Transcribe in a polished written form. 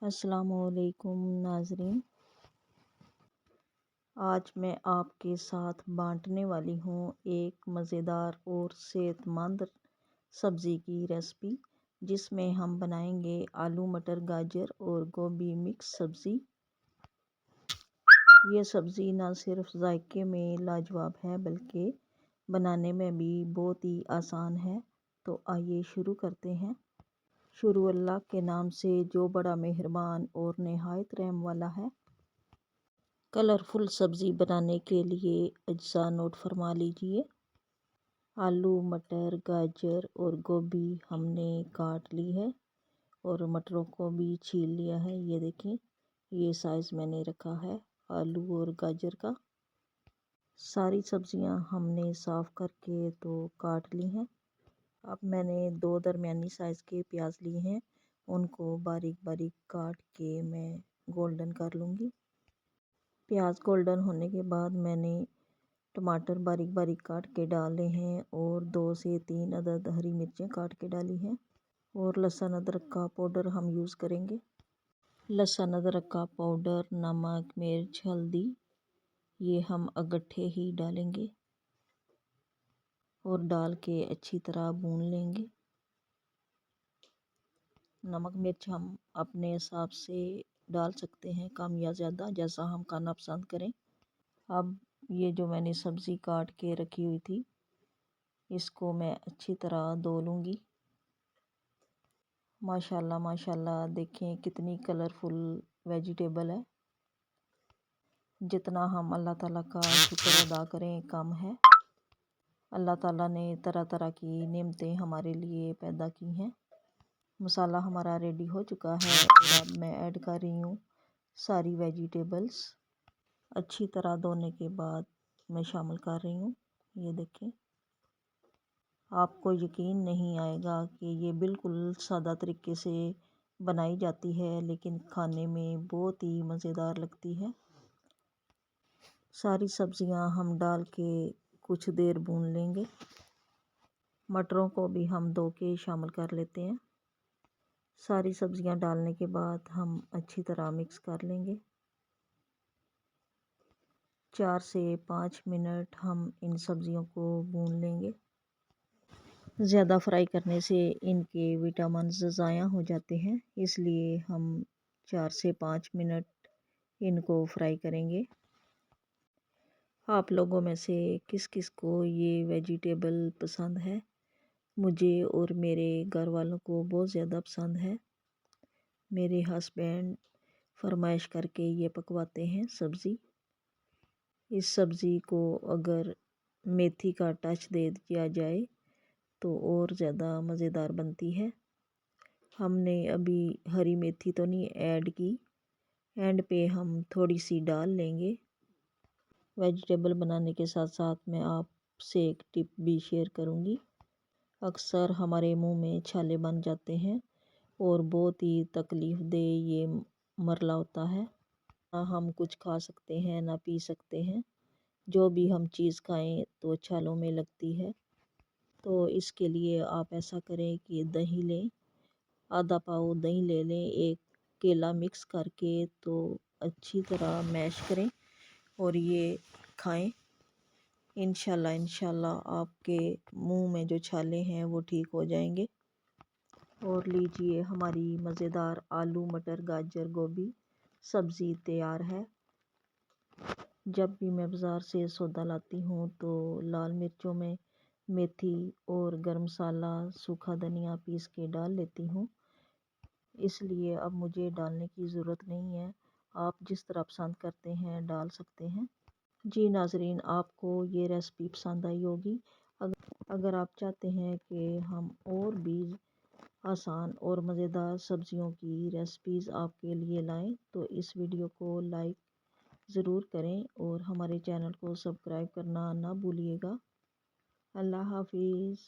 السلام علیکم ناظرین، آج میں آپ کے ساتھ بانٹنے والی ہوں ایک مزیدار اور صحت مند سبزی کی ریسپی، جس میں ہم بنائیں گے آلو مٹر گاجر اور گوبھی مکس سبزی۔ یہ سبزی نہ صرف ذائقے میں لاجواب ہے بلکہ بنانے میں بھی بہت ہی آسان ہے۔ تو آئیے شروع کرتے ہیں۔ شروع اللہ کے نام سے جو بڑا مہربان اور نہایت رحم والا ہے۔ کلرفل سبزی بنانے کے لیے اجزاء نوٹ فرما لیجئے۔ آلو مٹر گاجر اور گوبھی ہم نے کاٹ لی ہے اور مٹروں کو بھی چھیل لیا ہے۔ یہ دیکھیں، یہ سائز میں نے رکھا ہے آلو اور گاجر کا۔ ساری سبزیاں ہم نے صاف کر کے تو کاٹ لی ہیں۔ اب میں نے 2 درمیانی سائز کے پیاز لیے ہیں، ان کو باریک باریک کاٹ کے میں گولڈن کر لوں گی۔ پیاز گولڈن ہونے کے بعد میں نے ٹماٹر باریک باریک کاٹ کے ڈالے ہیں اور 2 سے 3 عدد ہری مرچیں کاٹ کے ڈالی ہیں، اور لہسن ادرک کا پاؤڈر ہم یوز کریں گے۔ لہسن ادرک کا پاؤڈر، نمک، مرچ، ہلدی، یہ ہم اکٹھے ہی ڈالیں گے اور ڈال کے اچھی طرح بھون لیں گے۔ نمک مرچ ہم اپنے حساب سے ڈال سکتے ہیں، کم یا زیادہ، جیسا ہم کھانا پسند کریں۔ اب یہ جو میں نے سبزی کاٹ کے رکھی ہوئی تھی، اس کو میں اچھی طرح دھو لوں گی۔ ماشاءاللہ ماشاءاللہ، دیکھیں کتنی کلرفل ویجیٹیبل ہے۔ جتنا ہم اللہ تعالیٰ کا شکر ادا کریں کم ہے۔ اللہ تعالیٰ نے طرح طرح کی نعمتیں ہمارے لیے پیدا کی ہیں۔ مسالہ ہمارا ریڈی ہو چکا ہے اور اب میں ایڈ کر رہی ہوں ساری ویجیٹیبلز۔ اچھی طرح دھونے کے بعد میں شامل کر رہی ہوں۔ یہ دیکھیں، آپ کو یقین نہیں آئے گا کہ یہ بالکل سادہ طریقے سے بنائی جاتی ہے، لیکن کھانے میں بہت ہی مزیدار لگتی ہے۔ ساری سبزیاں ہم ڈال کے کچھ دیر بھون لیں گے۔ مٹروں کو بھی ہم دھو کے شامل کر لیتے ہیں۔ ساری سبزیاں ڈالنے کے بعد ہم اچھی طرح مکس کر لیں گے۔ 4 سے 5 منٹ ہم ان سبزیوں کو بھون لیں گے۔ زیادہ فرائی کرنے سے ان کے وٹامنز ضائع ہو جاتے ہیں، اس لیے ہم 4 سے 5 منٹ ان کو فرائی کریں گے۔ آپ لوگوں میں سے کس کس کو یہ ویجیٹیبل پسند ہے؟ مجھے اور میرے گھر والوں کو بہت زیادہ پسند ہے۔ میرے ہسبینڈ فرمائش کر کے یہ پکواتے ہیں سبزی۔ اس سبزی کو اگر میتھی کا ٹچ دے دیا جائے تو اور زیادہ مزیدار بنتی ہے۔ ہم نے ابھی ہری میتھی تو نہیں ایڈ کی، اینڈ پہ ہم تھوڑی سی ڈال لیں گے۔ ویجیٹیبل بنانے کے ساتھ ساتھ میں آپ سے ایک ٹپ بھی شیئر کروں گی۔ اکثر ہمارے منہ میں چھالے بن جاتے ہیں اور بہت ہی تکلیف دہ یہ مرحلہ ہوتا ہے۔ نہ ہم کچھ کھا سکتے ہیں نہ پی سکتے ہیں، جو بھی ہم چیز کھائیں تو چھالوں میں لگتی ہے۔ تو اس کے لیے آپ ایسا کریں کہ دہی لیں، آدھا پاؤ دہی لے لیں، ایک کیلا مکس کر کے تو اچھی طرح میش کریں اور یہ کھائیں۔ انشاءاللہ آپ کے منہ میں جو چھالے ہیں وہ ٹھیک ہو جائیں گے۔ اور لیجئے، ہماری مزیدار آلو مٹر گاجر گوبھی سبزی تیار ہے۔ جب بھی میں بازار سے سودا لاتی ہوں تو لال مرچوں میں میتھی اور گرم مسالہ سوکھا دھنیا پیس کے ڈال لیتی ہوں، اس لیے اب مجھے ڈالنے کی ضرورت نہیں ہے۔ آپ جس طرح پسند کرتے ہیں ڈال سکتے ہیں۔ جی ناظرین، آپ کو یہ ریسپی پسند آئی ہوگی۔ اگر آپ چاہتے ہیں کہ ہم اور بھی آسان اور مزیدار سبزیوں کی ریسپیز آپ کے لیے لائیں تو اس ویڈیو کو لائک ضرور کریں اور ہمارے چینل کو سبسکرائب کرنا نہ بھولیے گا۔ اللہ حافظ۔